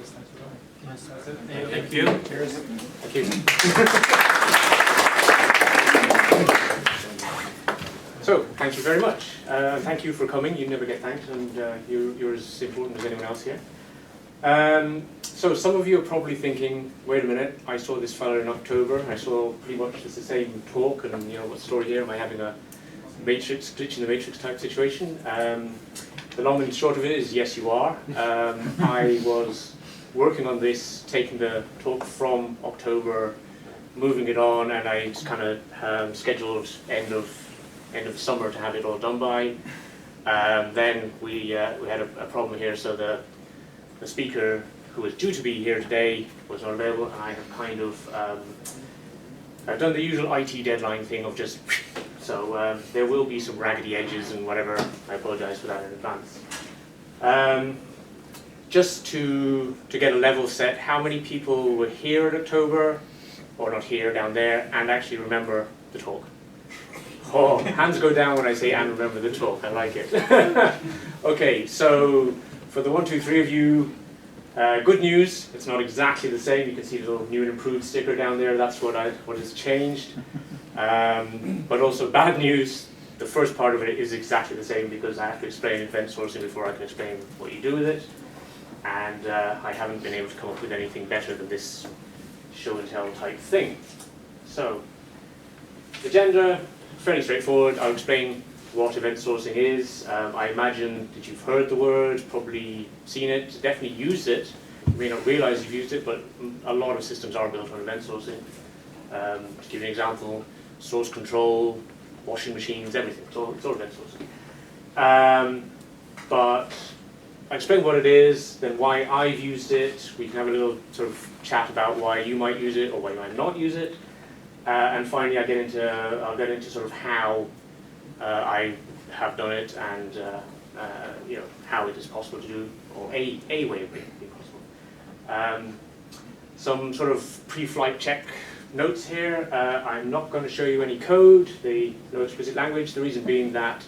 Cheers. Thanks for coming. Nice. That's it. Thank you. Cheers. Thank you. So, thank you very much. Thank you for coming. You never get thanked, and you're as important as anyone else here. So, some of you are probably thinking, wait a minute, I saw this fellow in October, I saw pretty much the same talk, and what's the story here? Am I having a matrix, glitch in the matrix type situation? The long and short of it is, yes, you are. I was working on this, taking the talk from October, moving it on, and I just kind of scheduled end of summer to have it all done by. Then we had a problem here, so the speaker who was due to be here today was not available, and I have kind of I've done the usual IT deadline thing of just so there will be some raggedy edges and whatever. I apologise for that in advance. Just to get a level set, how many people were here in October, or not here, down there, and actually remember the talk? Oh, hands go down when I say and remember the talk. I like it. Okay, so for the 1, 2, 3 of you, good news. It's not exactly the same. You can see the little new and improved sticker down there. That's what has changed. But also bad news. The first part of it is exactly the same because I have to explain event sourcing before I can explain what you do with it. And I haven't been able to come up with anything better than this show and tell type thing. So, agenda. Fairly straightforward. I'll explain what event sourcing is. I imagine that you've heard the word, probably seen it, definitely used it. You may not realize you've used it, but a lot of systems are built on event sourcing. To give you an example, source control, washing machines, everything. It's all event sourcing. But I'll explain what it is, then why I've used it. We can have a little sort of chat about why you might use it or why you might not use it. And finally, I'll get into sort of how I have done it and how it is possible to do, or a way of being possible. Some sort of pre-flight check notes here. I'm not going to show you any code, no explicit language. The reason being that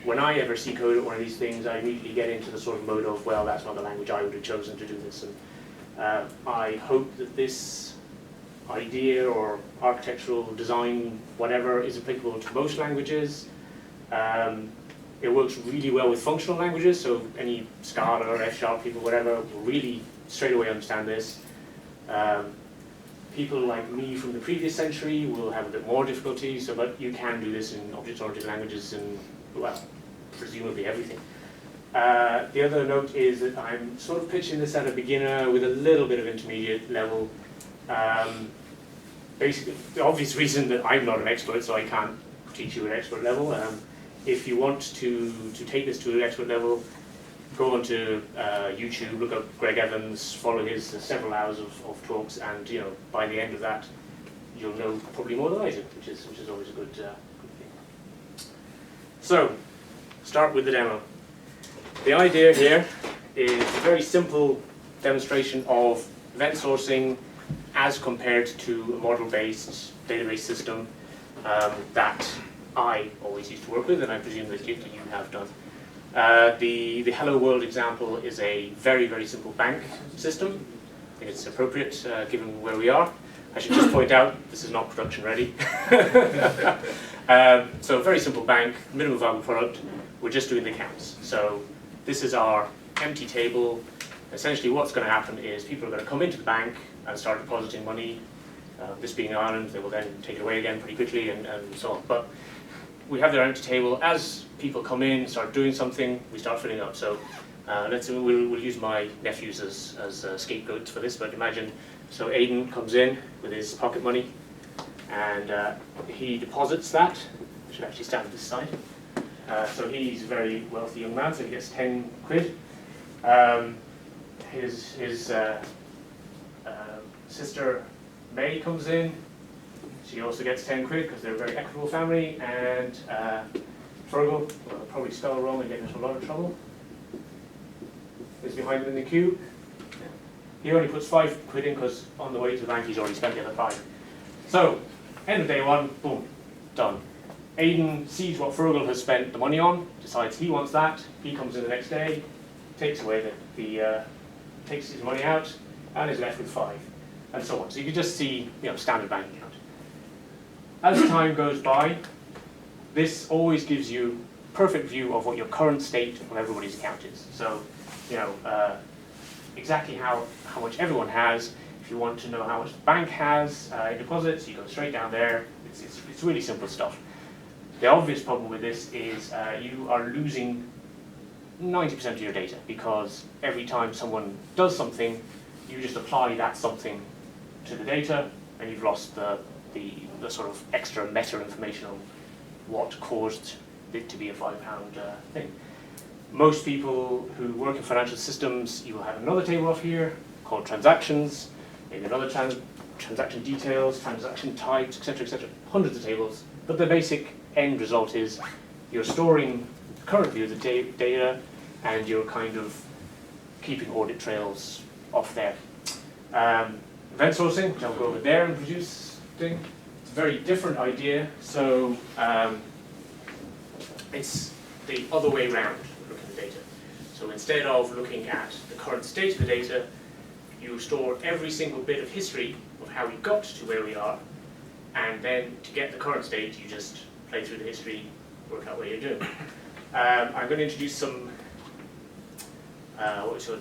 when I ever see code at one of these things, I immediately get into the sort of mode of, well, that's not the language I would have chosen to do this. And I hope that this idea or architectural design, whatever, is applicable to most languages. It works really well with functional languages, so any Scala or F# people, whatever, will really straight away understand this. People like me from the previous century will have a bit more difficulty, but you can do this in object-oriented languages and, well, presumably everything. The other note is that I'm sort of pitching this at a beginner with a little bit of intermediate level. Basically, the obvious reason that I'm not an expert, so I can't teach you at expert level. If you want to take this to an expert level, go onto YouTube, look up Greg Evans, follow his several hours of talks, and by the end of that, you'll know probably more than I do, which is always a good thing. So, start with the demo. The idea here is a very simple demonstration of event sourcing as compared to a model-based database system that I always used to work with, and I presume that you have done. The Hello World example is a very, very simple bank system. I think it's appropriate given where we are. I should just point out, this is not production ready. So very simple bank, minimum viable product, we're just doing the counts. So this is our empty table. Essentially what's going to happen is people are going to come into the bank and start depositing money. This being Ireland, they will then take it away again pretty quickly and so on. But we have their empty table. As people come in, start doing something, we start filling up. So we'll use my nephews as scapegoats for this, but imagine, so Aidan comes in with his pocket money and he deposits that. I should actually stand at this side. So he's a very wealthy young man, so he gets 10 quid. His sister May comes in. She also gets 10 quid because they're a very equitable family. And Fergal, well, I'll probably spell wrong and get into a lot of trouble, is behind him in the queue. He only puts 5 quid in because on the way to the bank he's already spent the other 5. So, end of day one, boom, done. Aidan sees what Fergal has spent the money on, decides he wants that. He comes in the next day, takes away the takes his money out, and is left with 5, and so on. So you can just see, standard bank account. As time goes by, this always gives you a perfect view of what your current state of everybody's account is. So, exactly how much everyone has. If you want to know how much the bank has in deposits, you go straight down there. It's really simple stuff. The obvious problem with this is you are losing 90% of your data, because every time someone does something, you just apply that something to the data, and you've lost the sort of extra meta information on what caused it to be a £5 thing. Most people who work in financial systems, you will have another table off here called transactions, maybe another transaction details, transaction types, etc., hundreds of tables. But the basic end result is you're storing the current view of the data, and you're kind of keeping audit trails off there. Event sourcing, which I'll go over there and produce thing. It's a very different idea. So it's the other way around looking at the data. So instead of looking at the current state of the data, you store every single bit of history of how we got to where we are, and then to get the current state, you just play through the history, work out what you're doing. I'm going to introduce some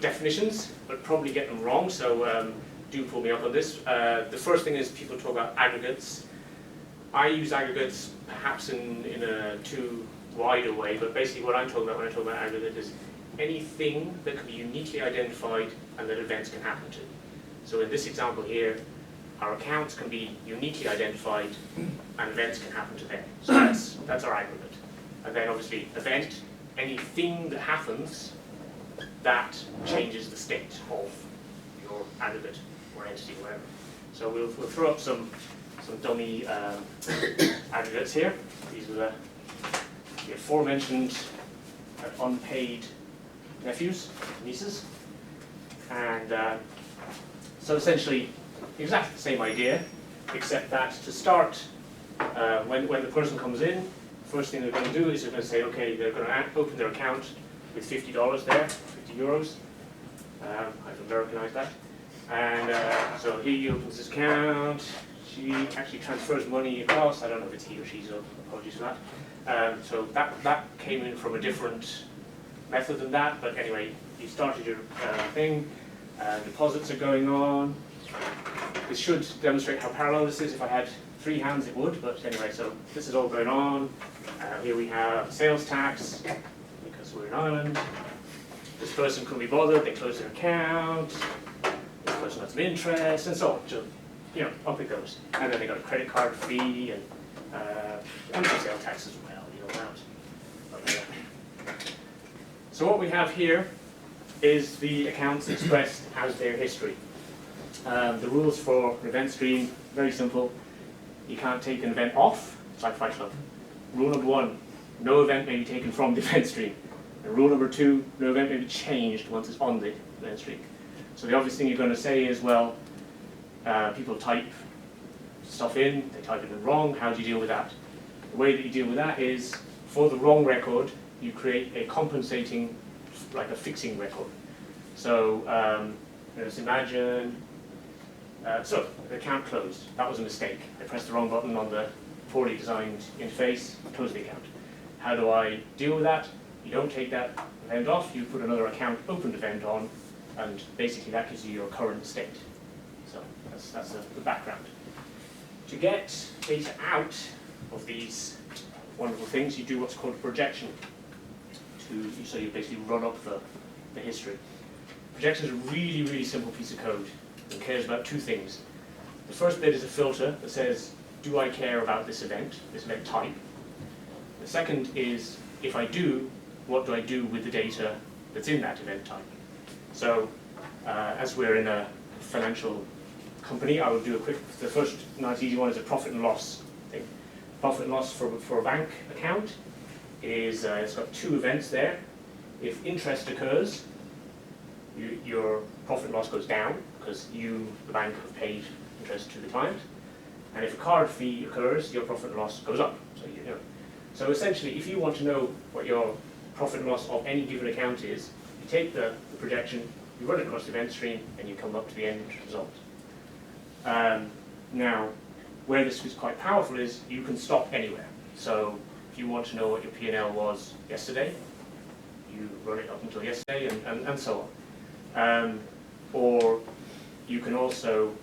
definitions, but probably get them wrong, so do pull me up on this. The first thing is people talk about aggregates. I use aggregates perhaps in a too wide a way, but basically what I'm talking about when I talk about aggregate is anything that can be uniquely identified and that events can happen to. So in this example here, our accounts can be uniquely identified and events can happen to them. So that's our aggregate. And then obviously event, anything that happens that changes the state of your aggregate or entity or whatever. So we'll throw up some dummy aggregates here. These are the aforementioned unpaid nephews, nieces. And so essentially exactly the same idea, except that to start, when the person comes in, first thing they're going to do is they're going to say, okay, they're going to open their account with $50 there, 50 euros. I've Americanized that. And so he opens his account. She actually transfers money across. I don't know if it's he or she, so apologies for that. So that came in from a different method than that. But anyway, you started your thing. Deposits are going on. This should demonstrate how parallel this is. If I had 3 hands, it would. But anyway, so this is all going on. Here we have sales tax, because we're in Ireland. This person couldn't be bothered. They closed their account. This person got some interest, and so on. So, up it goes. And then they got a credit card fee and some sales tax as well. So what we have here is the accounts expressed as their history. The rules for an event stream, very simple. You can't take an event off. It's like Fight Club. Rule number 1, no event may be taken from the event stream. And rule number 2, no event may be changed once it's on the event stream. So the obvious thing you're going to say is, well, people type stuff in, they type it in wrong, how do you deal with that? The way that you deal with that is, for the wrong record, you create a compensating, like a fixing record. So let's imagine, so the account closed, that was a mistake. I pressed the wrong button on the poorly designed interface, close the account. How do I deal with that? You don't take that event off, you put another account opened event on, and basically that gives you your current state. So that's the background. To get data out of these wonderful things, you do what's called a projection. So you basically run up the history. Projection is a really, really simple piece of code and cares about 2 things. The first bit is a filter that says, do I care about this event type? The second is, if I do, what do I do with the data that's in that event type? So as we're in a financial company, I will do the first nice easy one is a profit and loss thing. Profit and loss for a bank account is, it's got 2 events there. If interest occurs, your profit and loss goes down because you, the bank, have paid interest to the client. And if a card fee occurs, your profit and loss goes up. So essentially, if you want to know what your profit and loss of any given account is, you take the projection, you run it across the event stream, and you come up to the end result. Now, where this is quite powerful is you can stop anywhere. So if you want to know what your P&L was yesterday, you run it up until yesterday, and so on. Or you can also,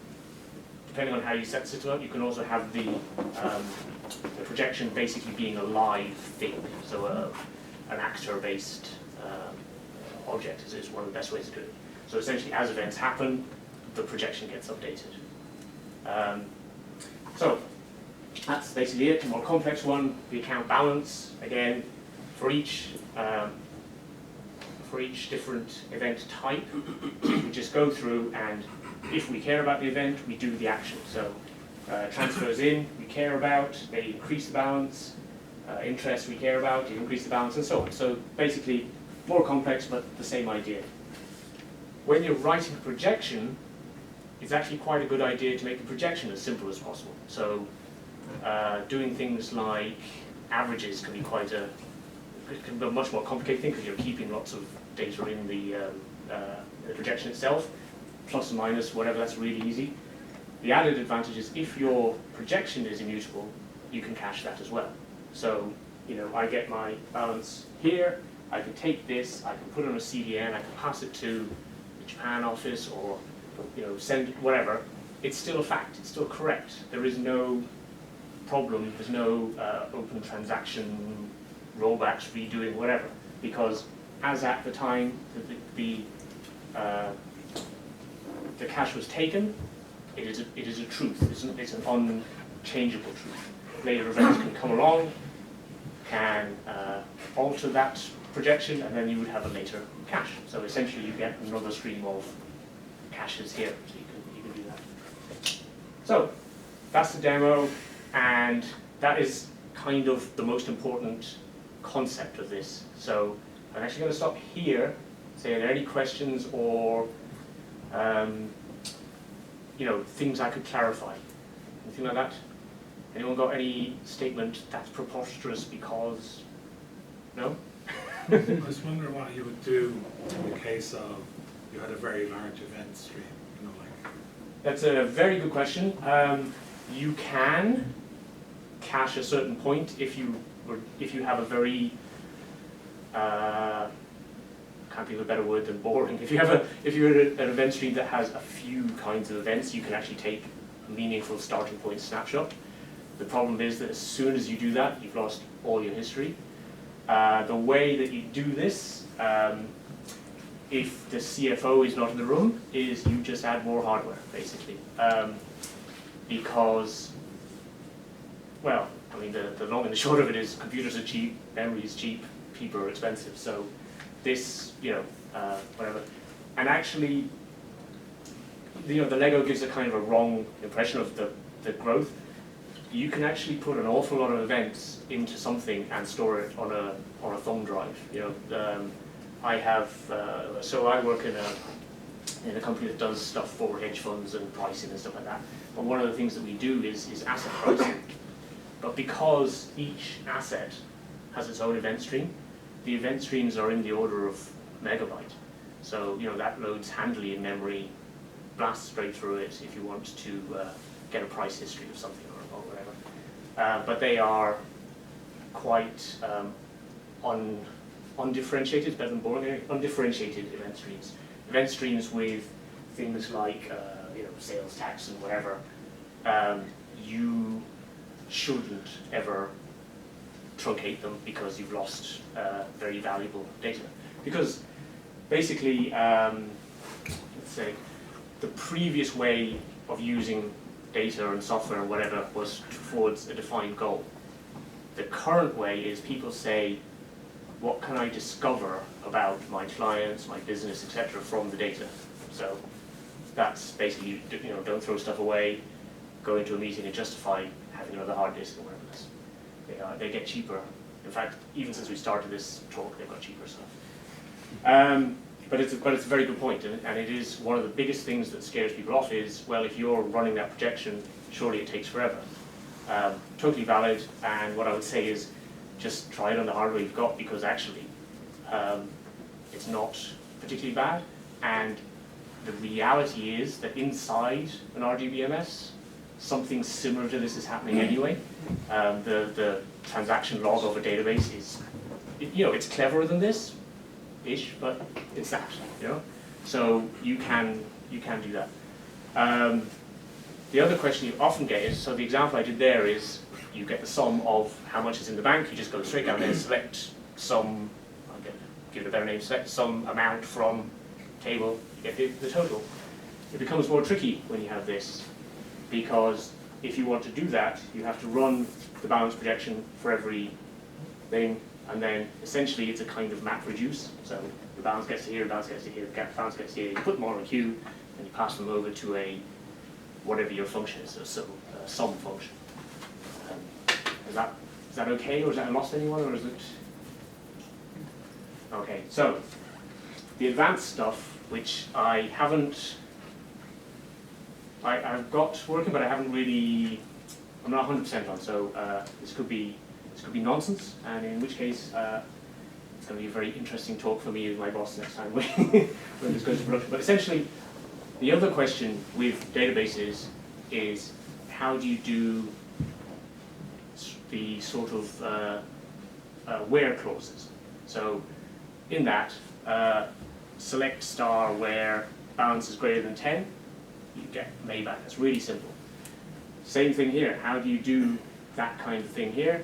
depending on how you set the system up, you can also have the projection basically being a live thing. So an actor-based object is one of the best ways to do it. So essentially, as events happen, the projection gets updated. So that's basically it. A more complex one, the account balance. Again, for each different event type, we just go through, and if we care about the event, we do the action. So transfers in, we care about, they increase the balance. Interest we care about, you increase the balance, and so on. So basically, more complex, but the same idea. When you're writing a projection, it's actually quite a good idea to make the projection as simple as possible. So doing things like averages can be a much more complicated thing because you're keeping lots of data in the projection itself, plus and minus, whatever, that's really easy. The added advantage is if your projection is immutable, you can cache that as well. So, I get my balance here, I can take this, I can put it on a CDN, I can pass it to the Japan office or, send whatever. It's still a fact, it's still correct. There is no problem, there's no open transaction, rollbacks, redoing, whatever. Because as at the time the cache was taken, it is a truth, it's an unchangeable truth. Later events can come along, can alter that projection, and then you would have a later cache. So essentially you get another stream of caches here, so you can do that. So that's the demo, and that is kind of the most important concept of this. So I'm actually going to stop here, say are there any questions or things I could clarify, anything like that? Anyone got any statement that's preposterous because? No? I was wondering what you would do in the case of you had a very large event stream, That's a very good question. You can cache a certain point if you have a very can't think of a better word than boring. If you're an event stream that has a few kinds of events, you can actually take a meaningful starting point snapshot. The problem is that as soon as you do that, you've lost all your history. The way that you do this, if the CFO is not in the room, is you just add more hardware, basically. Because, well, I mean, the long and the short of it is computers are cheap, memory is cheap, people are expensive. So this, whatever. And actually, the Lego gives a kind of a wrong impression of the growth. You can actually put an awful lot of events into something and store it on a thumb drive. I have so I work in a company that does stuff for hedge funds and pricing and stuff like that. But one of the things that we do is asset pricing. But because each asset has its own event stream, the event streams are in the order of megabyte. So that loads handily in memory, blasts straight through it if you want to get a price history of something or whatever. But they are quite undifferentiated, better than boring, undifferentiated event streams. Event streams with things like sales tax and whatever, you shouldn't ever truncate them because you've lost very valuable data. Because basically, let's say, the previous way of using data and software or whatever was towards a defined goal. The current way is people say, what can I discover about my clients, my business, etc. from the data? So that's basically, don't throw stuff away, go into a meeting and justify having another hard disk or whatever it is. They get cheaper. In fact, even since we started this talk, they've got cheaper stuff. But it's a very good point, and it is one of the biggest things that scares people off is, well, if you're running that projection, surely it takes forever. Totally valid, and what I would say is just try it on the hardware you've got, because actually it's not particularly bad. And the reality is that inside an RDBMS, something similar to this is happening anyway. The transaction log of a database is, it's cleverer than this, but it's that, So you can do that. The other question you often get is, so the example I did there is, you get the sum of how much is in the bank, you just go straight down there, select some, I'll give it a better name, select some amount from table, you get the total. It becomes more tricky when you have this, because if you want to do that, you have to run the balance projection for every thing, and then essentially it's a kind of map reduce. So the balance gets to here, the balance gets to here, the balance gets to here, you put them all in a queue, and you pass them over to a, whatever your function is, so a sum function. Is that okay, or is that lost anyone, or is it? Okay, so the advanced stuff, which I haven't, I've got working, but I haven't really, I'm not 100% on. So this could be nonsense, and in which case it's going to be a very interesting talk for me and my boss next time when this goes to production. But essentially, the other question with databases is how do you do the sort of where clauses? So in that, select star where balance is greater than 10, you get layback. That's really simple. Same thing here. How do you do that kind of thing here?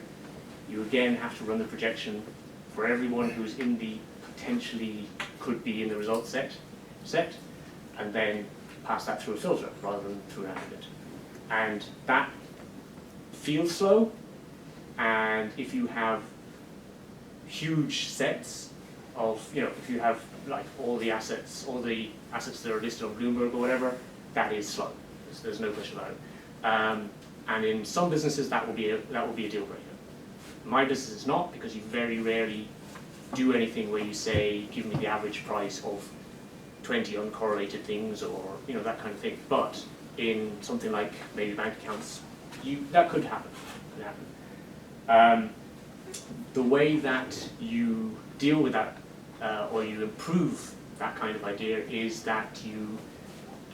You again have to run the projection for everyone who's in the potentially could be in the result set, and then pass that through a filter rather than through an aggregate. And that feels slow, and if you have huge sets of, if you have like all the assets that are listed on Bloomberg or whatever, that is slow. There's no question about it. And in some businesses, that will be a deal breaker. My business is not, because you very rarely do anything where you say, give me the average price of 20 uncorrelated things, or that kind of thing. But in something like maybe bank accounts, that could happen. The way that you deal with that, or you improve that kind of idea, is that you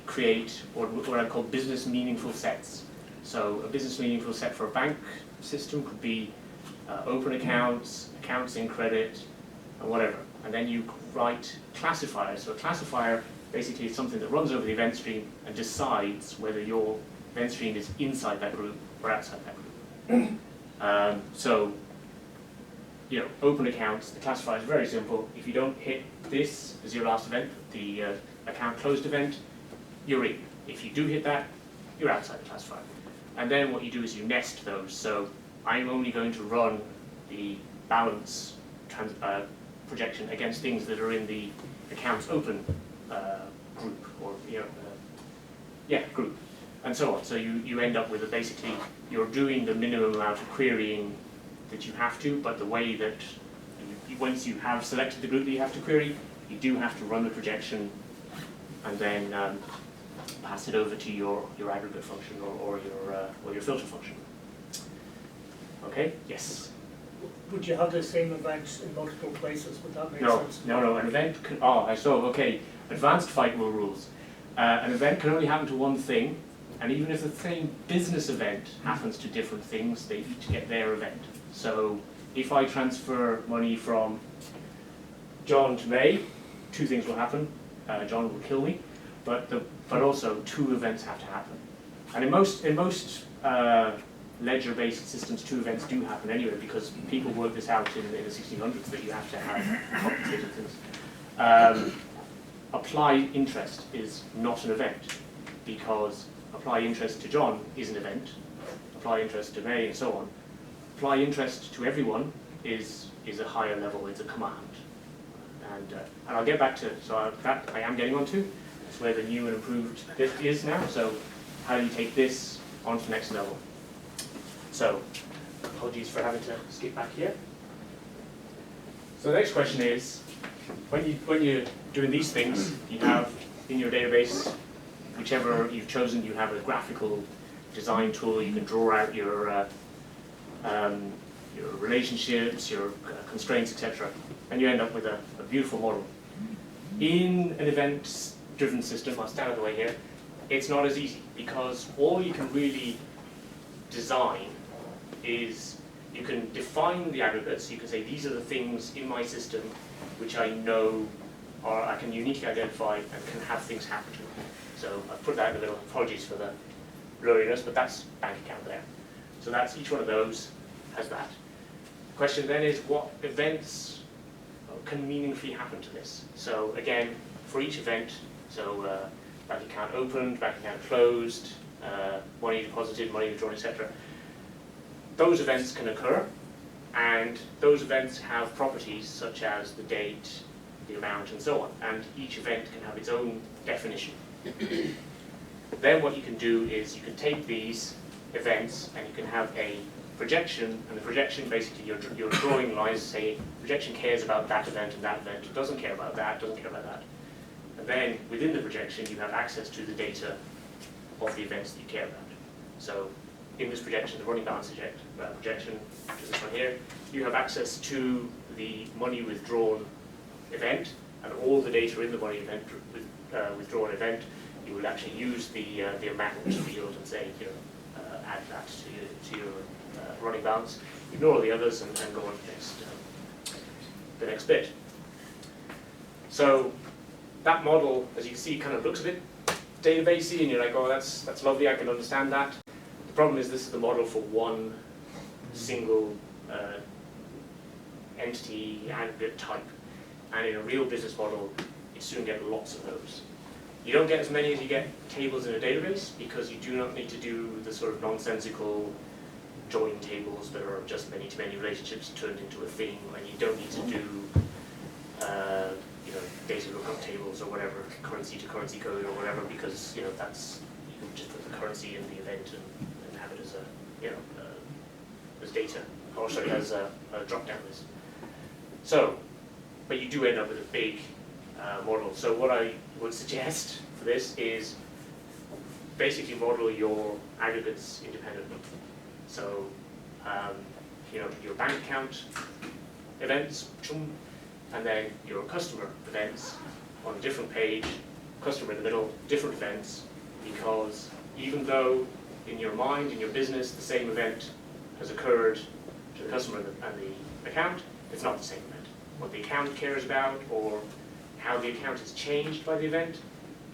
create what I call business meaningful sets. So a business meaningful set for a bank system could be open accounts, accounts in credit, and whatever. And then you write classifiers. So a classifier basically is something that runs over the event stream and decides whether your event stream is inside that group or outside that group. So, open accounts, the classifier is very simple. If you don't hit this as your last event, the account closed event, you're in. If you do hit that, you're outside the classifier. And then what you do is you nest those. So I'm only going to run the balance projection against things that are in the accounts open group, or group, and so on. So you end up with basically you're doing the minimum amount of querying that you have to, but the way that once you have selected the group that you have to query, you do have to run the projection and then pass it over to your aggregate function or your filter function. Okay. Yes. Would you have the same event in multiple places? Would that make sense? No. An event can. Okay. Advanced fight rule rules. An event can only happen to one thing, and even if the same business event happens to different things, they each get their event. So if I transfer money from John to May, two things will happen. John will kill me, but also two events have to happen. And in most ledger-based systems, two events do happen anyway, because people work this out in the 1600s that you have to have complicated things. Apply interest is not an event, because apply interest to John is an event, apply interest to May, and so on. Apply interest to everyone is a higher level, it's a command. And I'll get back to, so that I am getting onto. That's where the new and improved bit is now. So how do you take this on to the next level? So apologies for having to skip back here. So the next question is, when you're doing these things, you have in your database, whichever you've chosen, you have a graphical design tool. You can draw out your relationships, your constraints, etc. And you end up with a beautiful model. In an event-driven system, I'll stand out of the way here, it's not as easy because all you can really design is you can define the aggregates. You can say these are the things in my system which I know or I can uniquely identify and can have things happen to them. So I've put that in the middle. Apologies for the blurriness, but that's bank account there. So that's each one of those has that. The question then is what events can meaningfully happen to this? So again, for each event, so bank account opened, bank account closed, money deposited, money withdrawn, etc. Those events can occur, and those events have properties such as the date, the amount, and so on. And each event can have its own definition. Then what you can do is you can take these events and you can have a projection, and the projection basically you're drawing lines to say projection cares about that event and that event, doesn't care about that, doesn't care about that. And then within the projection you have access to the data of the events that you care about. So in this projection, the running balance projection, which is this one here, you have access to the money withdrawn event and all the data in the money event withdrawn event. You will actually use the amount field and say, add that to your running balance. Ignore all the others and go on to the next bit. So that model, as you can see, kind of looks a bit databasey, and you're like, oh, that's lovely, I can understand that. The problem is this is the model for one single entity aggregate type. And in a real business model, you soon get lots of those. You don't get as many as you get tables in a database because you do not need to do the sort of nonsensical join tables that are just many-to-many relationships turned into a thing, and you don't need to do data lookup tables or whatever, currency to currency code or whatever, because that's you can just put the currency in the event and have it as as data, or sorry, as a drop-down list. So, but you do end up with a big model. So what I would suggest for this is basically model your aggregates independently. So your bank account events, and then your customer events on a different page, customer in the middle, different events, because even though in your mind, in your business, the same event has occurred to the customer and the account, it's not the same event. What the account cares about or how the account is changed by the event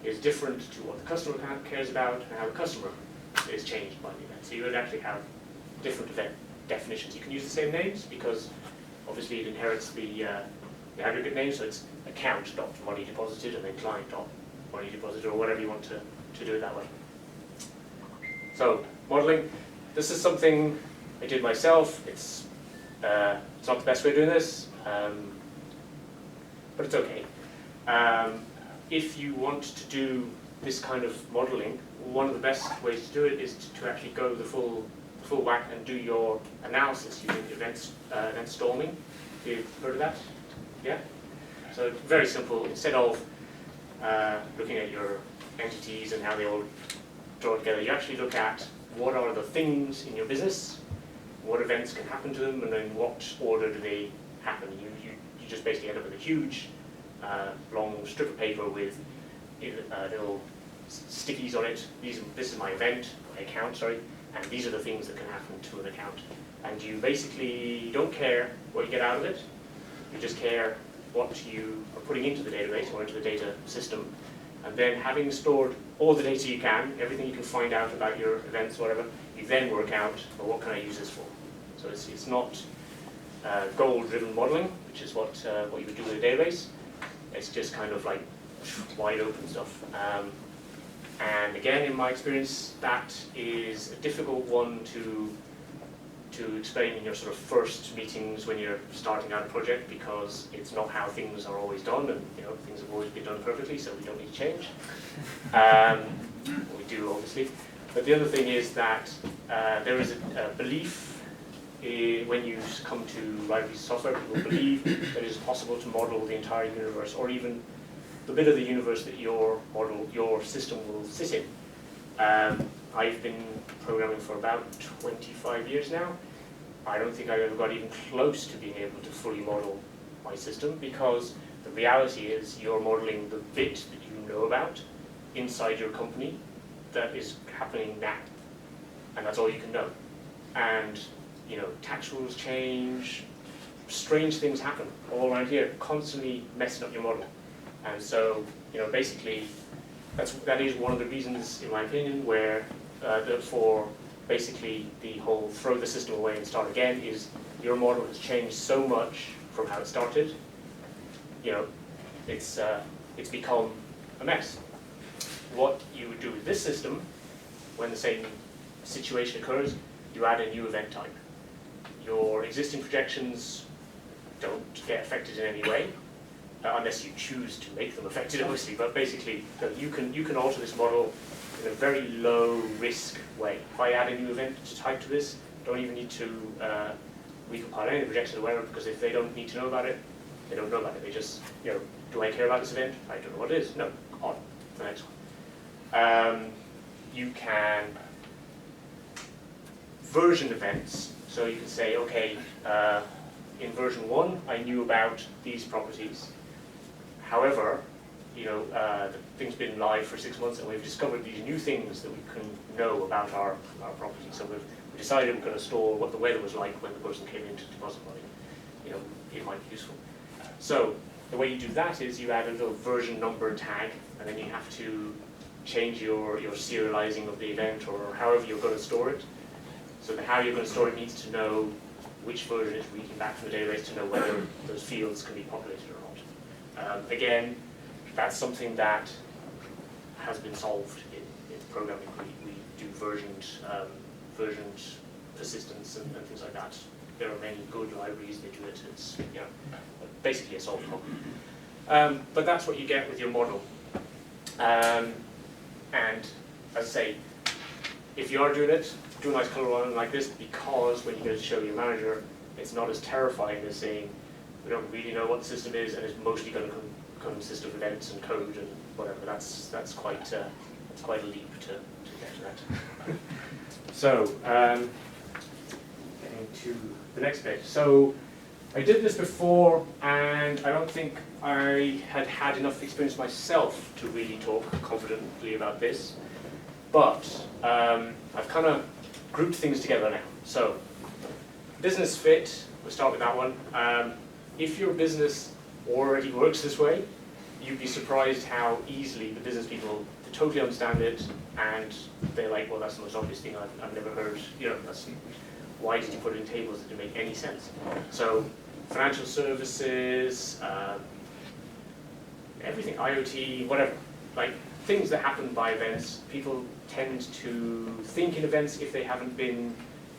is different to what the customer account cares about and how the customer is changed by the event. So you would actually have different event definitions. You can use the same names because obviously it inherits the aggregate name, so it's account.money deposited and then client.money deposited, or whatever you want to do it that way. So modeling, this is something I did myself. It's not the best way of doing this, but it's okay. If you want to do this kind of modeling, one of the best ways to do it is to actually go the full whack and do your analysis using event storming. You've heard of that? Yeah? So very simple. Instead of looking at your entities and how they all draw together, you actually look at what are the things in your business, what events can happen to them, and then what order do they happen. You just basically end up with a huge long strip of paper with little stickies on it. This is my event, my account, sorry, and these are the things that can happen to an account. And you basically don't care what you get out of it, you just care what you are putting into the database or into the data system. And then having stored all the data you can, everything you can find out about your events, whatever, you then work out, well, what can I use this for? So it's not goal-driven modeling, which is what you would do with a database. It's just kind of like wide open stuff. And again, in my experience, that is a difficult one to explain in your sort of first meetings when you're starting out a project, because it's not how things are always done, and things have always been done perfectly, so we don't need to change. We do, obviously. But the other thing is that there is a belief when you come to write a piece of software, people believe that it is possible to model the entire universe, or even the bit of the universe that your system will sit in. I've been programming for about 25 years now. I don't think I've ever got even close to being able to fully model my system, because The reality is you're modeling the bit that you know about inside your company that is happening now. And that's all you can know. And tax rules change, strange things happen all around here, constantly messing up your model. And so, basically, that is one of the reasons, in my opinion, where for basically the whole throw the system away and start again is your model has changed so much from how it started. It's become a mess. What you would do with this system, when the same situation occurs, you add a new event type. Your existing projections don't get affected in any way, unless you choose to make them affected, obviously. But basically, you can alter this model in a very low risk way. If I add a new event type to this, don't even need to recompile any projections or whatever, because if they don't need to know about it, they don't know about it. They just, do I care about this event? I don't know what it is. No, on to the next one. You can version events. So you can say, okay, in version 1, I knew about these properties. However, the thing's been live for 6 months and we've discovered these new things that we can know about our property. So we've decided we're going to store what the weather was like when the person came in to deposit money. It might be useful. So the way you do that is you add a little version number tag, and then you have to change your serializing of the event or however you're going to store it. So how you're going to store it needs to know which version it's reading back from the database to know whether those fields can be populated or not. Again, that's something that has been solved in programming. We do versioned persistence and things like that. There are many good libraries that do it. It's basically a solved problem. But that's what you get with your model. And as I say, if you are doing it, do a nice color one like this, because when you go to show your manager, it's not as terrifying as saying we don't really know what the system is and it's mostly going to consist of events and code and whatever. That's quite a leap to get to that. So getting to the next bit. So I did this before, and I don't think I had enough experience myself to really talk confidently about this. But I've kind of grouped things together now. So business fit, we'll start with that one. If your business already works this way, you'd be surprised how easily the business people totally understand it, and they're like, well, that's the most obvious thing I've never heard. Why did you put it in tables that didn't make any sense? So financial services, everything, IoT, whatever, like things that happen by events. People tend to think in events if they haven't been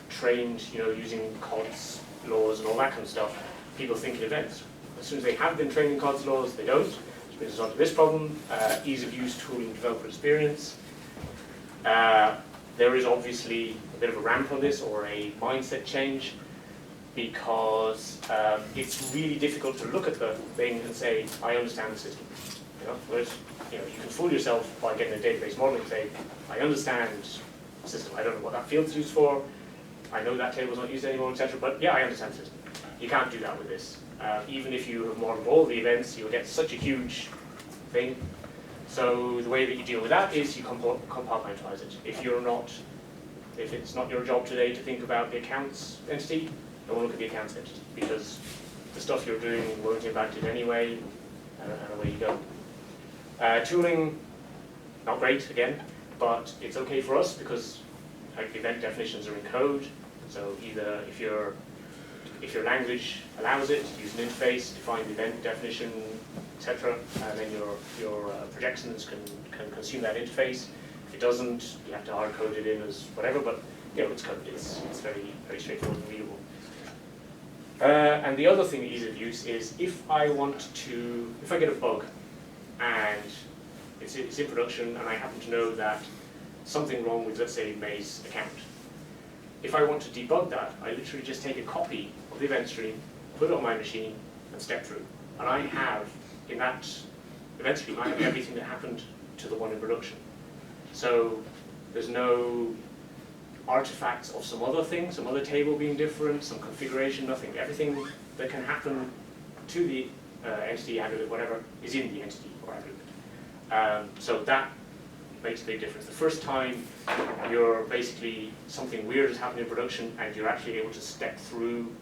trained, using CODS laws and all that kind of stuff. People think in events. As soon as they have been trained in CODS laws, they don't. Which brings us on to this problem: ease of use, tooling, developer experience. There is obviously a bit of a ramp on this, or a mindset change, because it's really difficult to look at the thing and say, I understand the system. Whereas, you can fool yourself by getting a database model and say, I understand the system. I don't know what that field's used for. I know that table's not used anymore, etc. But yeah, I understand the system. You can't do that with this. Even if you have modeled all the events, you'll get such a huge thing. So the way that you deal with that is you compartmentalize it. If it's not your job today to think about the accounts entity, don't look at the accounts entity, because the stuff you're doing won't impact it anyway, and away you go. Tooling, not great again, but it's okay for us because event definitions are in code. So either if your language allows it, use an interface, define the event definition, etc., and then your projections can consume that interface. If it doesn't, you have to hard code it in as whatever. But it's code. It's very very straightforward and readable. And the other thing, ease of use, is if I get a bug and it's in production and I happen to know that something wrong with, let's say, May's account. If I want to debug that, I literally just take a copy of the event stream, put it on my machine, and step through. And I have, in that event stream, I have everything that happened to the one in production. So there's no artifacts of some other thing, some other table being different, some configuration, nothing. Everything that can happen to the entity, aggregate, whatever, is in the entity or aggregate. So that makes a big difference. The first time you're basically, something weird has happened in production and you're actually able to step through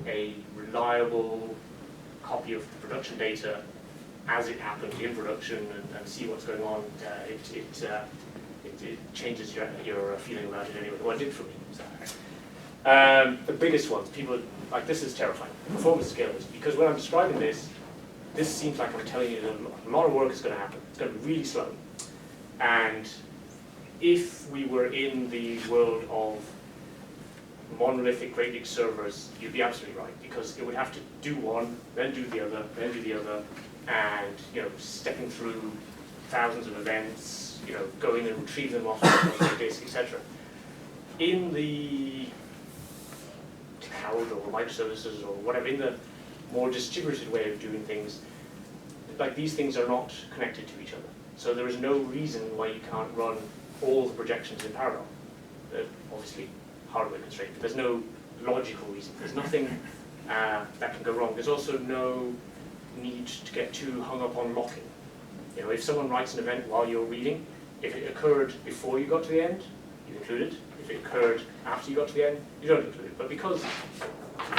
a reliable copy of the production data as it happened in production and see what's going on, it changes your feeling about it anyway. Well, it did for me. So, the biggest ones, people, like, this is terrifying. Performance scalers, because when I'm describing this seems like I'm telling you that a lot of work is going to happen. It's going to be really slow. And if we were in the world of monolithic great big servers, you'd be absolutely right, because it would have to do one, then do the other, then do the other, and stepping through thousands of events, go in and retrieve them off the disk, etc. In the cloud or microservices or whatever, in the more distributed way of doing things, like, these things are not connected to each other. So there is no reason why you can't run all the projections in parallel. They're obviously hardware constrained, but there's no logical reason. There's nothing that can go wrong. There's also no need to get too hung up on locking. If someone writes an event while you're reading, if it occurred before you got to the end, you include it. If it occurred after you got to the end, you don't include it. But because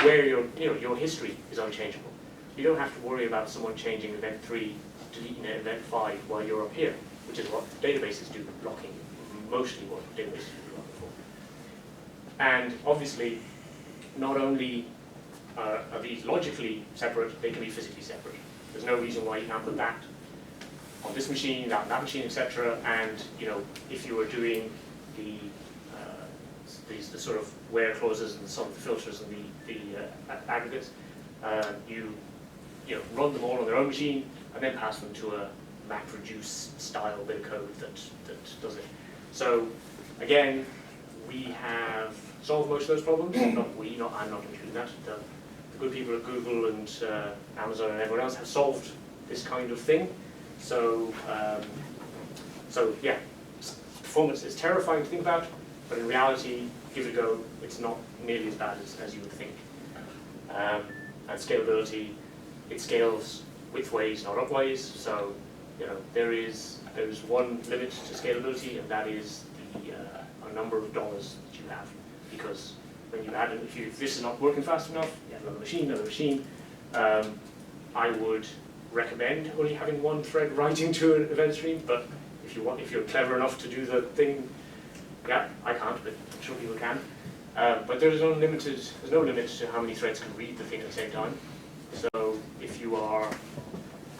where your history is unchangeable, you don't have to worry about someone changing event 3, deleting event 5 while you're up here, which is what databases do, locking, mostly what databases do locking for. And obviously, not only are these logically separate, they can be physically separate. There's no reason why you can't put that on this machine, that machine, etc. And if you were doing the sort of where clauses and some of the filters and the aggregates, you run them all on their own machine and then pass them to a MapReduce style bit of code that does it. So again, we have solved most of those problems. I'm not including that. The good people at Google and Amazon and everyone else have solved this kind of thing. So, yeah, performance is terrifying to think about, but in reality, give it a go. It's not nearly as bad as you would think. And scalability, it scales widthways, not upways. So, there is one limit to scalability, and that is the number of dollars that you have. Because when you add, if this is not working fast enough, you have another machine. I would recommend only having one thread right into an event stream, but if you're clever enough to do the thing, yeah, I can't, but I'm sure people can. But there's no limit to how many threads can read the thing at the same time. So if you are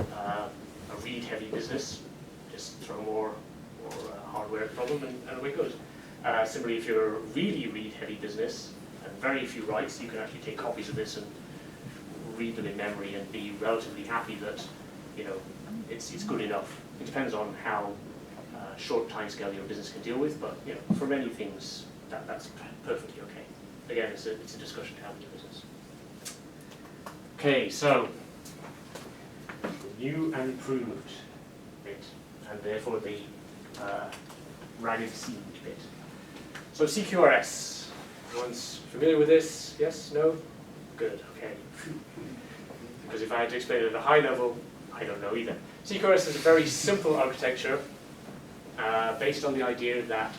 a read-heavy business, just throw more hardware at the problem and away it goes. Similarly, if you're a really read-heavy business and very few writes, you can actually take copies of this and read them in memory and be relatively happy that it's good enough. It depends on how short time scale your business can deal with, but for many things that's perfectly okay. Again, it's a discussion to have in your business. Okay, so the new and improved bit, and therefore the ragged seed bit. So CQRS, everyone's familiar with this? Yes? No? Good, okay. Because if I had to explain it at a high level, I don't know either. CQRS is a very simple architecture based on the idea that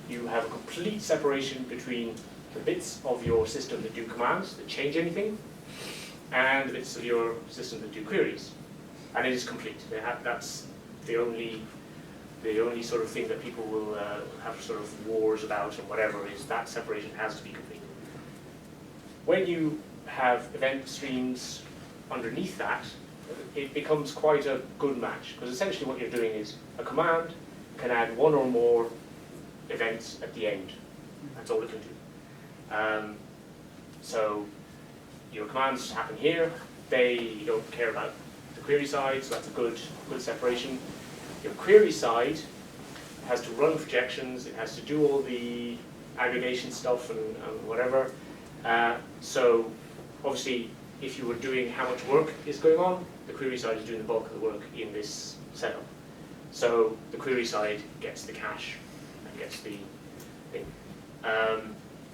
you have a complete separation between the bits of your system that do commands, that change anything, and the bits of your system that do queries. And it is complete. That's the only sort of thing that people will have sort of wars about and whatever, is that separation has to be complete. When you have event streams underneath that, it becomes quite a good match, because essentially what you're doing is a command can add one or more events at the end. That's all it can do. So your commands happen here. You don't care about the query side, so that's a good separation. Your query side has to run projections. It has to do all the aggregation stuff and whatever. So obviously, if you were doing how much work is going on, the query side is doing the bulk of the work in this setup. So the query side gets the cache and gets the thing.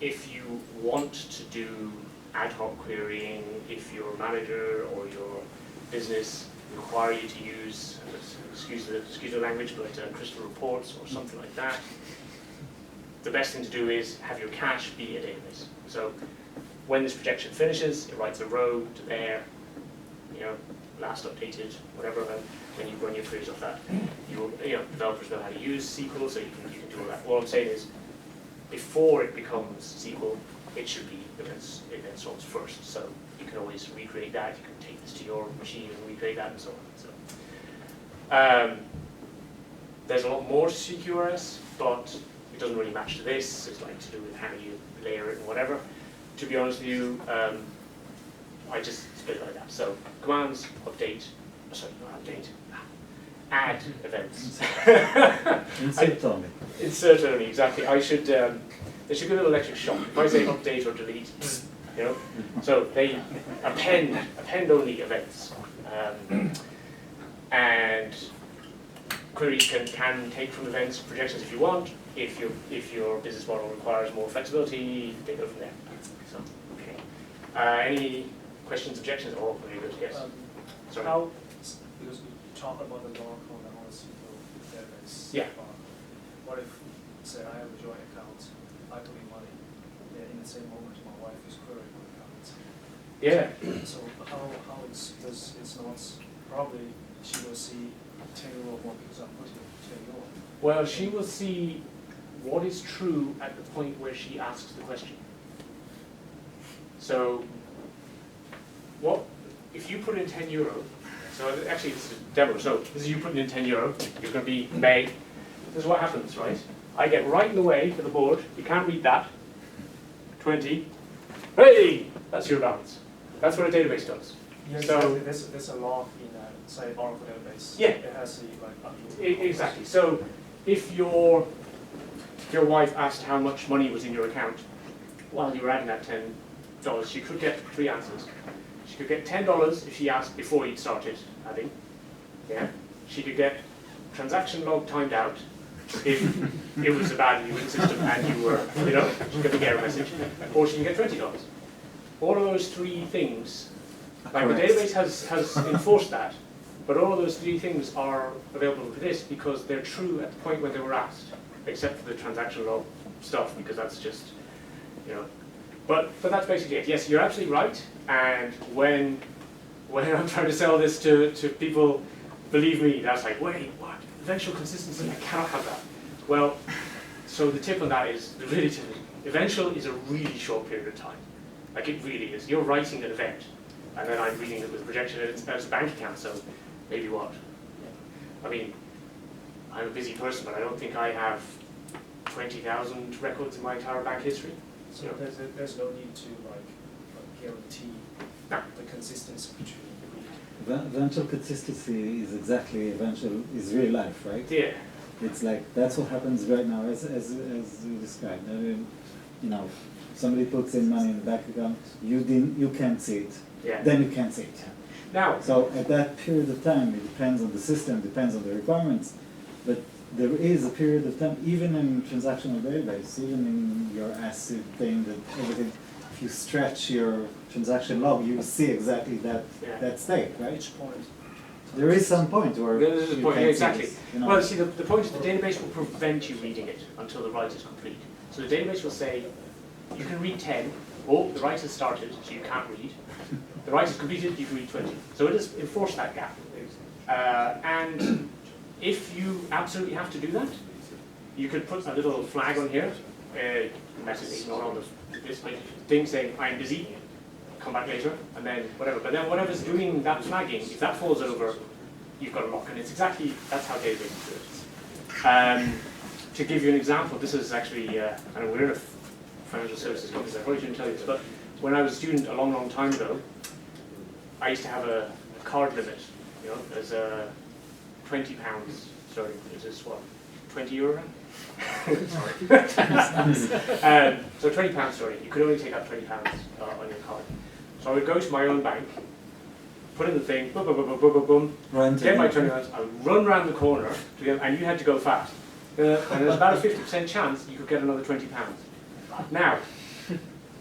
If you want to do ad hoc querying, if your manager or your business require you to use, excuse the language, but crystal reports or something like that, the best thing to do is have your cache be a database. So when this projection finishes, it writes a row to there, last updated, whatever, and when you run your queries off that, developers know how to use SQL, so you can do all that. All I'm saying is, before it becomes SQL, it should be event sorts first. So you can always recreate that. You can take this to your machine and recreate that, and so on. So there's a lot more to CQRS, but it doesn't really match to this. It's like to do with how you layer it and whatever. To be honest with you, I just split it like that. So commands, update, add events. Insert only. Insert only, exactly. There should be a little electric shock. If I say update or delete, so they append only events. And queries can take from events projections if you want. If your business model requires more flexibility, they go from there. So, okay. Any questions, objections? Oh, very good. Yes. Sorry. How, because we talk about the Oracle and all the SQL database. Yeah. What if, say, I have a joint account, I put in money, in the same moment my wife is querying my account. Yeah. So how it's, because it's not, probably she will see 10 euro more because I'm putting 10 euro. Well, she will see what is true at the point where she asks the question. So, if you put in 10 euro, so actually this is a demo, so this is you putting in 10 euro, you're going to be May. This is what happens, right? I get right in the way of the board, you can't read that. 20. Hey! That's your balance. That's what a database does. Yes, So, there's a log in say Oracle database. Yeah. It has the exactly. So if your wife asked how much money was in your account while you were adding that $10, she could get 3 answers. She could get $10 if she asked before you'd started adding. Yeah. She could get transaction log timed out if it was a bad viewing system and you were, she got the error message. Or she can get $20. All of those 3 things, like the database has enforced that, but all of those 3 things are available for this because they're true at the point when they were asked, except for the transaction log stuff, because that's just, But that's basically it. Yes, you're absolutely right. And when I'm trying to sell this to people, believe me, that's like, wait, what? Eventual consistency? I cannot have that. Well, so the tip on that is, eventual is a really short period of time. Like it really is. You're writing an event, and then I'm reading it with projection as a bank account, so maybe what? I mean, I'm a busy person, but I don't think I have 20,000 records in my entire bank history. So there's no need to guarantee the consistency between Eventual consistency is is real life, right? Yeah. It's like, that's what happens right now, as you described. Somebody puts in money in the bank account, you can't see it, then you can't see it. Now, So at that period of time, it depends on the system, depends on the requirements, but there is a period of time, even in transactional database, even in your ACID thing, that everything, if you stretch your transaction log, you see exactly that state, right? each point. There is some point where this is the point, can't see exactly. this, Well, see, the point is the database will prevent you reading it until the write is complete. So the database will say, you can read 10, oh, the write has started, so you can't read. The write is completed, you can read 20. So it has enforced that gap. And if you absolutely have to do that, you could put a little flag on here, message not on this thing saying, I'm busy, come back later, and then whatever. But then whatever's doing that flagging, if that falls over, you've got a lock, and that's how databases do it. To give you an example, this is actually, and we're in a financial services company, so I probably shouldn't tell you this, but when I was a student a long, long time ago, I used to have a card limit. There's £20 starting. Is this what, 20 euro? So £20 starting. You could only take out £20 on your card. So I would go to my own bank, put in the thing, boom, boom, boom, boom, boom, boom, boom, get my £20, I would run around the corner, and you had to go fast. And there's about a 50% chance you could get another £20. Now,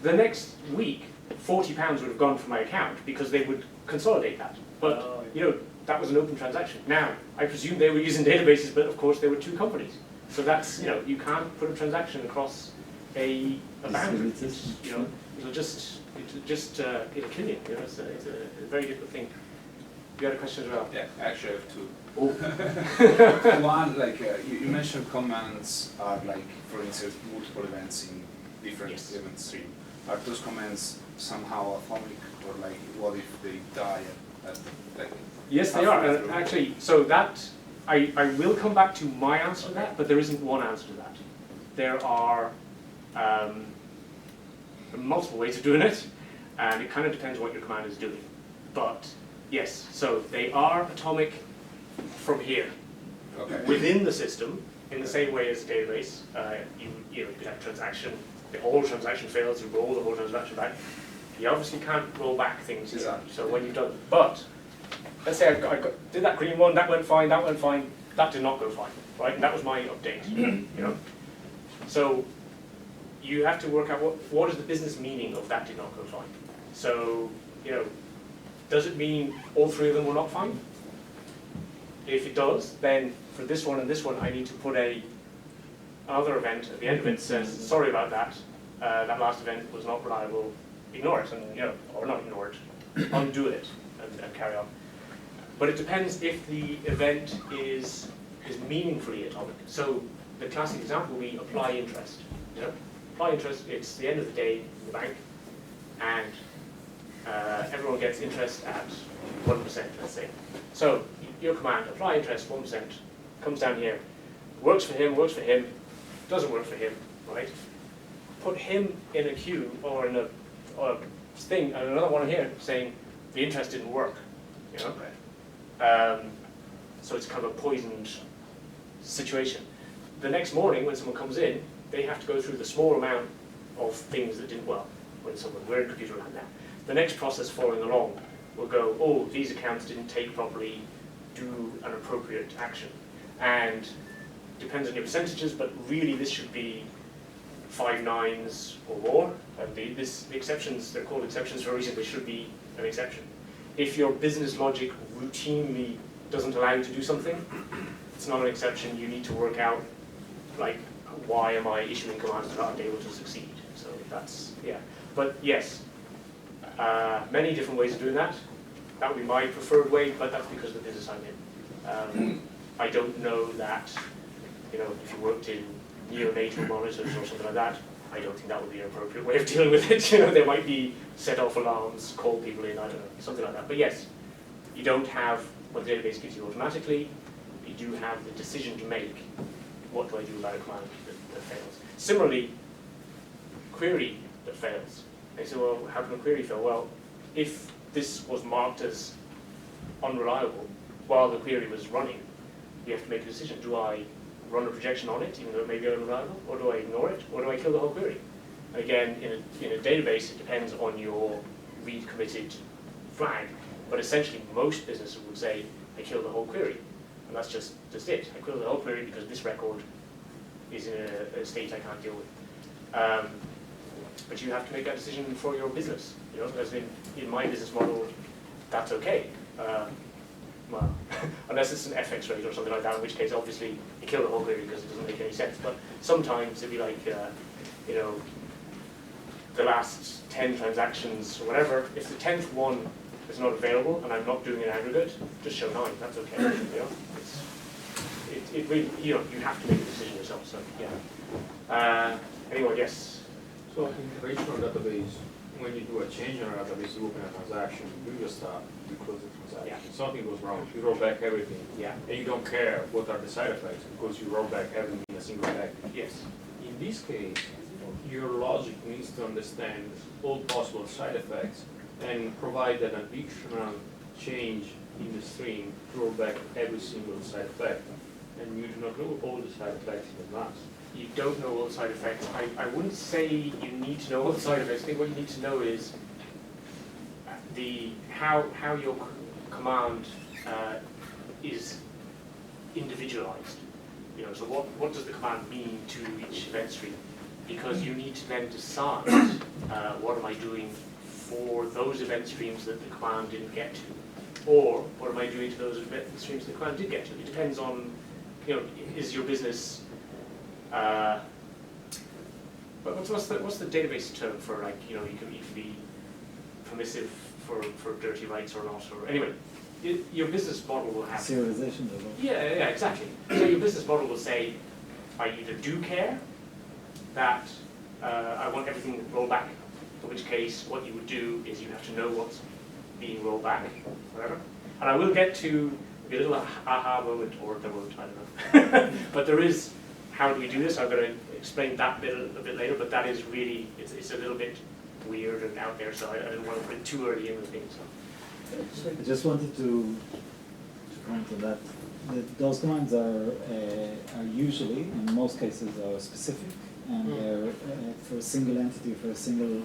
the next week, £40 would have gone from my account because they would consolidate that. But, you know, that was an open transaction. Now, I presume they were using databases, but of course they were two companies. So that's, you know, you can't put a transaction across a boundary. You know, it'll kill you. You know, it's a very difficult thing. You had a question as well? Yeah, actually I have two. Oh. One, like you mentioned commands are like, for instance, multiple events in different event stream. Are those commands somehow atomic, or like what if they die at like? Yes, they are. And actually, so that I will come back to my answer to that, but there isn't one answer to that. There are multiple ways of doing it, and it kind of depends what your command is doing. But yes, so they are atomic from here, within the system, in the same way as a database. You could have a transaction, the whole transaction fails, you roll the whole transaction back. You obviously can't roll back things here. Exactly. So when you've done, but let's say I did that green one, that went fine, that did not go fine, right? And that was my update, you know. So you have to work out what is the business meaning of that did not go fine. So, you know, does it mean all three of them were not fine? If it does, then for this one and this one, I need to put another event at the end of it that says, sorry about that, that last event was not reliable, ignore it, and, you know, or not ignore it, undo it, and carry on. But it depends if the event is meaningfully atomic. So the classic example would be apply interest. You know? Apply interest, it's the end of the day in the bank, and everyone gets interest at 1%, let's say. So your command, apply interest 1%, comes down here, works for him, doesn't work for him, right? Put him in a queue or in a thing, and another one here saying the interest didn't work, you know? So it's kind of a poisoned situation. The next morning when someone comes in, they have to go through the small amount of things that didn't, well, we're in computer land now. The next process following along will go, oh, these accounts didn't take properly, do an appropriate action. And depends on your percentages, but really this should be 5 nines or more. And the exceptions, they're called exceptions for a reason, they should be an exception. If your business logic routinely doesn't allow you to do something, it's not an exception. You need to work out, like, why am I issuing commands that aren't able to succeed? So that's, yeah. But yes, many different ways of doing that. That would be my preferred way, but that's because of the business I'm in. I don't know that, you know, if you worked in neonatal monitors or something like that, I don't think that would be an appropriate way of dealing with it. You know, there might be set off alarms, call people in, I don't know, something like that. But yes, you don't have what the database gives you automatically. You do have the decision to make. What do I do about a command that fails? Similarly, query that fails. They say, well, how can a query fail? Well, if this was marked as unreliable while the query was running, you have to make a decision. Do I run a projection on it, even though it may be unreliable, or do I ignore it, or do I kill the whole query? And again, in a database, it depends on your read committed flag, but essentially most businesses would say, I kill the whole query. And that's just it. I kill the whole query because this record is in a state I can't deal with. But you have to make that decision for your business. You know, as in my business model, that's okay. Well, unless it's an FX rate or something like that, in which case obviously you kill the whole query because it doesn't make any sense. But sometimes it'd be like, you know, the last 10 transactions or whatever, if the 10th one is not available and I'm not doing an aggregate, just show 9, that's okay. You know, it really, you know, you have to make a decision yourself, so yeah. Anyone, yes? So in relational database, when you do a change in a database, you open a transaction, you do your stuff, you close the transaction. Yeah. Something goes wrong, you roll back everything. Yeah. And you don't care what are the side effects because you roll back everything in a single package. Yes. In this case, your logic needs to understand all possible side effects and provide an additional change in the stream to roll back every single side effect. And you do not know all the side effects in advance. You don't know all the side effects. I wouldn't say you need to know all the side effects. I think what you need to know is how your command is individualized. You know, so what does the command mean to each event stream? Because you need to then decide what am I doing for those event streams that the command didn't get to. Or what am I doing to those streams that the client did get to? It depends on, is your business, what's the database term for, like, you can be permissive for dirty writes or not, or anyway, your business model will have Serialization level. yeah, exactly. So your business model will say, I either do care that I want everything rolled back, in which case what you would do is you have to know what's being rolled back, whatever. And I will get to a little aha moment, or there won't, I don't know. But there is, how do we do this? I'm going to explain that bit a bit later, but that is really, it's a little bit weird and out there, so I didn't want to put it too early in the thing. So. I just wanted to comment on that. Those commands are usually, in most cases, are specific, and they're for a single entity, for a single,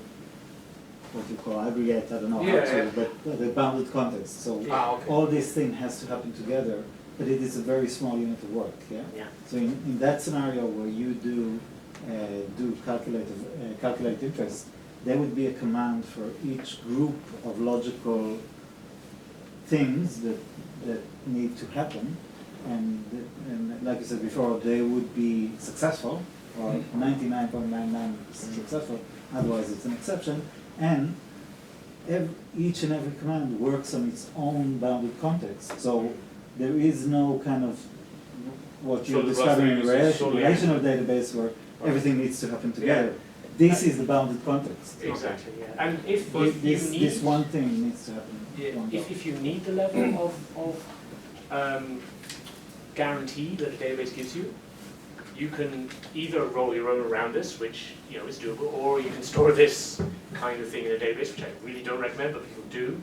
what you call aggregate, I don't know how to, but the bounded context. So all this thing has to happen together, but it is a very small unit of work. Yeah. So in that scenario where you do calculate interest, there would be a command for each group of logical things that need to happen, and like I said before, they would be successful, or 99.99% successful, otherwise it's an exception, and each and every command works on its own bounded context, so there is no kind of what you're describing in a relational database where everything needs to happen together. This is the bounded context. Exactly, yeah. And if this one thing needs to happen. If you need the level of guarantee that a database gives you, you can either roll your own around this, which is doable, or you can store this kind of thing in a database, which I really don't recommend, but people do.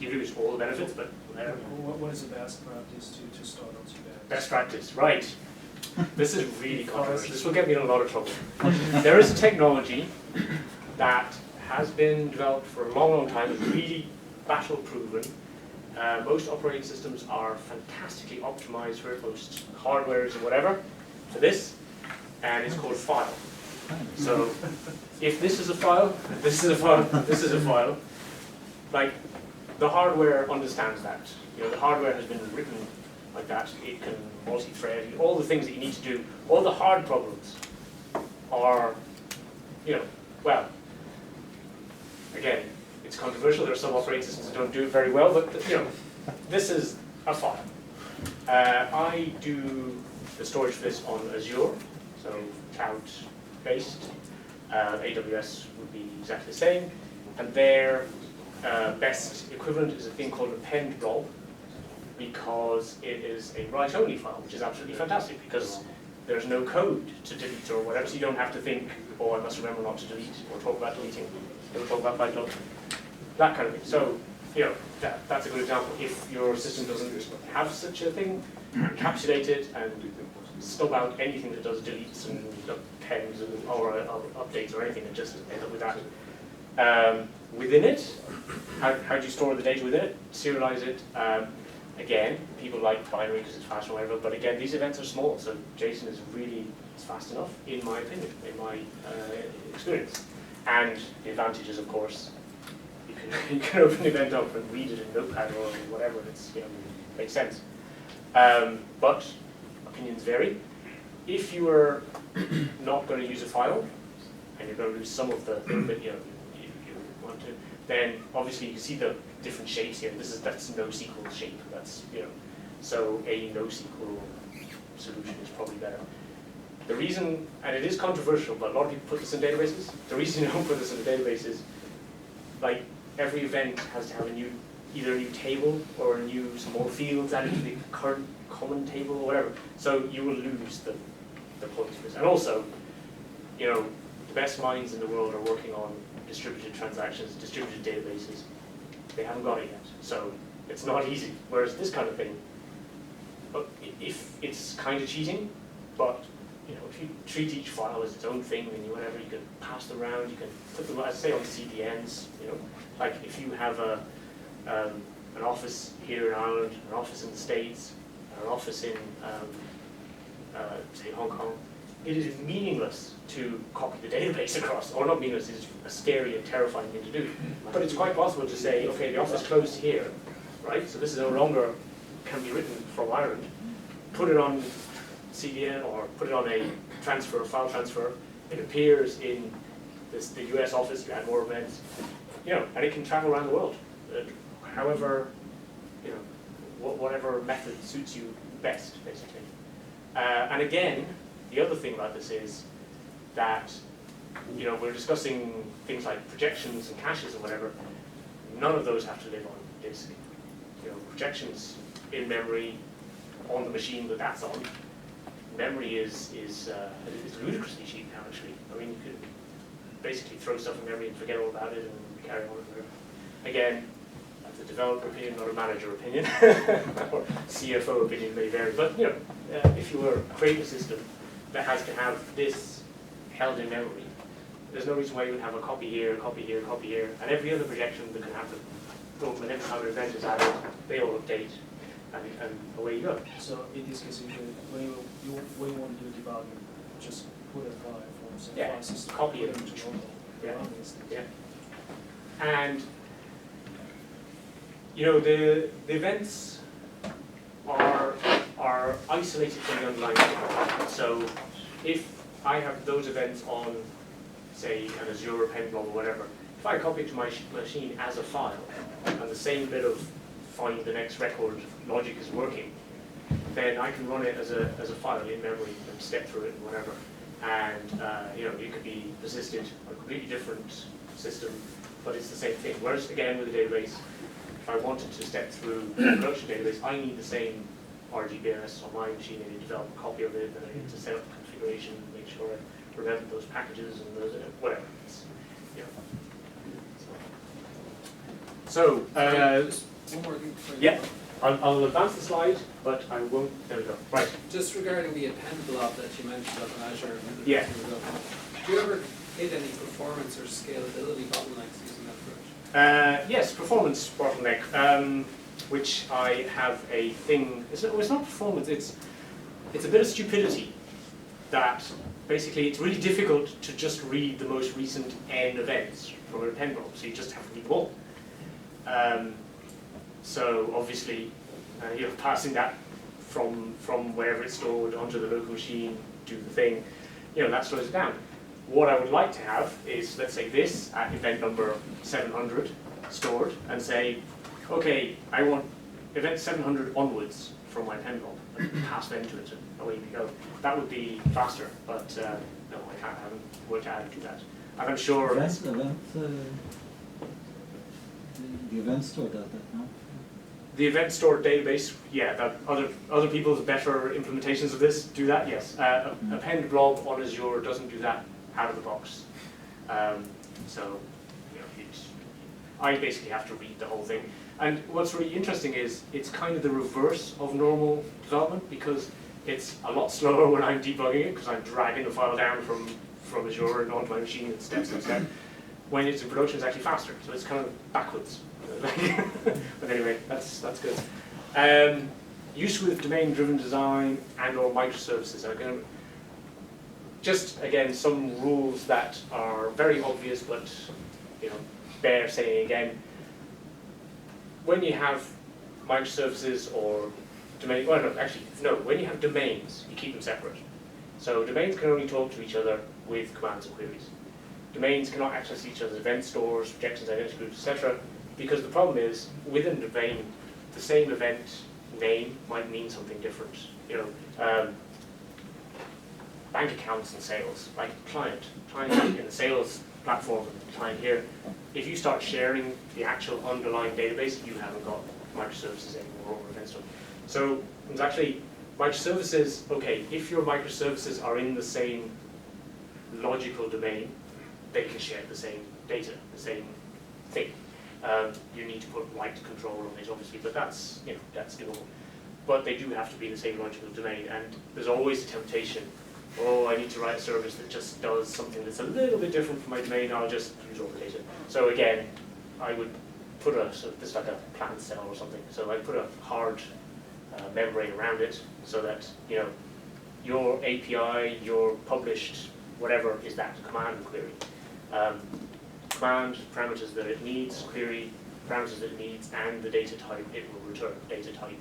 You lose all the benefits, but whatever. What is the best practice to start on today? Best practice, right. This is really controversial. This will get me in a lot of trouble. There is a technology that has been developed for a long, long time. It's really battle-proven. Most operating systems are fantastically optimized for it, most hardwares and whatever, for this, and it's called file. So if this is a file, this is a file, this is a file, like, the hardware understands that. The hardware has been written like that. It can multi-thread, all the things that you need to do. All the hard problems are, well, again, it's controversial. There are some operating systems that don't do it very well, but this is a file. I do the storage for this on Azure, so cloud-based. AWS would be exactly the same, and their best equivalent is a thing called append blob, because it is a write-only file, which is absolutely fantastic, because there's no code to delete or whatever, so you don't have to think, I must remember not to delete, or talk about deleting, or talk about byte load, that kind of thing. So, that's a good example. If your system doesn't have such a thing, encapsulate it and stop out anything that does deletes and appends or updates or anything, and just end up with that. Within it, how do you store the data within it? Serialize it. Again, people like binary because it's fast or whatever, but again, these events are small, so JSON is really fast enough, in my opinion, in my experience. And the advantage is, of course, you can open an event up and read it in Notepad or whatever, it's, makes sense. But opinions vary. If you are not going to use a file, and you're going to lose some of the thing that you want to, then obviously you can see the different shapes here. That's NoSQL shape. That's so a NoSQL solution is probably better. The reason, and it is controversial, but a lot of people put this in databases. The reason you don't put this in a database is, like, every event has to have either a new table or some more fields added to the current common table or whatever. So you will lose the point of this. And also, the best minds in the world are working on distributed transactions, distributed databases. They haven't got it yet, so it's not easy. Whereas this kind of thing, if it's kind of cheating, but if you treat each file as its own thing, then you can pass them around. You can put them, as I say, on CDNs. Like if you have an office here in Ireland, an office in the States, an office in say Hong Kong, it is meaningless to copy the database across, or not meaningless, it's a scary and terrifying thing to do. But it's quite possible to say, okay, the office closed here, right? So this is no longer can be written from Ireland. Put it on CDN or put it on a file transfer. It appears in the US office. You add more events, and it can travel around the world, however, whatever method suits you best, basically. And again, the other thing about this is that we're discussing things like projections and caches and whatever. None of those have to live on disk. Projections in memory on the machine that that's on. Memory is ludicrously cheap now, actually. I mean, you could basically throw stuff in memory and forget all about it and carry on with it. Again, that's a developer opinion, not a manager opinion, or CFO opinion may vary. But if you were creating a system that has to have this held in memory, there's no reason why you would have a copy here, copy here, copy here, and every other projection that can happen. Whenever an event is added, they all update, and away you go. So in this case, when you want to do debugging, just put a file from some file system, copy it. put it into local, Yeah. run this. Yeah. And the events are isolated from the underlying data. So if I have those events on, say, an Azure pen blob or whatever, if I copy it to my machine as a file, and the same bit of find the next record logic is working, then I can run it as a file in memory and step through it and whatever. And it could be persisted on a completely different system, but it's the same thing. Whereas again with a database, if I wanted to step through a production database, I need the same RGBMS on my machine. I need to develop a copy of it, and I need to set up the configuration, make sure I remember those packages and those whatever. So, Just one more thing before you yeah. go. I'll advance the slide, but I won't. There we go. Right. Just regarding the append blob that you mentioned up in Azure a minute Yeah. or two ago, do you ever hit any performance or scalability bottlenecks using that approach? Yes, performance bottleneck, which I have a thing. It's not performance. It's a bit of stupidity that basically it's really difficult to just read the most recent n events from an append blob. So you just have to read them all. So obviously, you're passing that from wherever it's stored onto the local machine, do the thing, that slows it down. What I would like to have is, let's say this at event number 700 stored, and say, okay, I want event 700 onwards from my pen blob, and pass them to it, and away we go. That would be faster, but no, I haven't worked out how to do that. And I'm sure... The event store does that, no? The event stored database, yeah, that other people's better implementations of this do that, yes. Append blob on Azure doesn't do that out of the box. So, I basically have to read the whole thing. And what's really interesting is it's kind of the reverse of normal development, because it's a lot slower when I'm debugging it, because I'm dragging the file down from Azure and onto my machine and step. When it's in production, it's actually faster, so it's kind of backwards. But anyway, that's good. Use with domain-driven design and/or microservices. I'm going to just again some rules that are very obvious, but bear saying again. When you have microservices or domain, when you have domains, you keep them separate. So domains can only talk to each other with commands and queries. Domains cannot access each other's event stores, projections, identity groups, etc. Because the problem is, within a domain, the same event name might mean something different. Bank accounts and sales, like client in the sales platform, client here. If you start sharing the actual underlying database, you haven't got microservices anymore or event store. So it's actually microservices. Okay, if your microservices are in the same logical domain, they can share the same data, the same thing. You need to put write control on it, obviously, but that's doable. But they do have to be in the same logical domain, and there's always a temptation. Oh, I need to write a service that just does something that's a little bit different from my domain. I'll just use all the data. So again, I would put this like a plant cell or something. So I put a hard membrane around it, so that your API, your published whatever is that command and query. Command parameters that it needs, query parameters that it needs and the data type it will return. Data type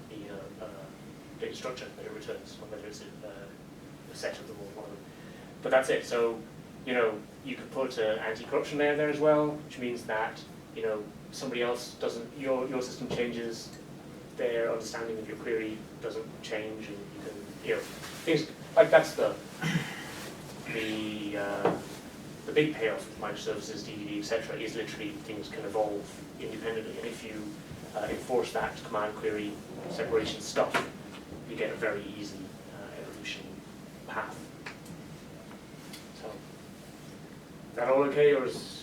being a data structure that it returns, or whether it's a set of them or one of them. But that's it. So, you know, you could put an anti-corruption layer there as well, which means that, you know, somebody else doesn't, your system changes, their understanding of your query doesn't change, and you can, you know, things like that's the big payoff with microservices, DDD, etc. is literally things can evolve independently, and if you enforce that command query separation stuff, you get a very easy evolution path. So, is that all okay, or is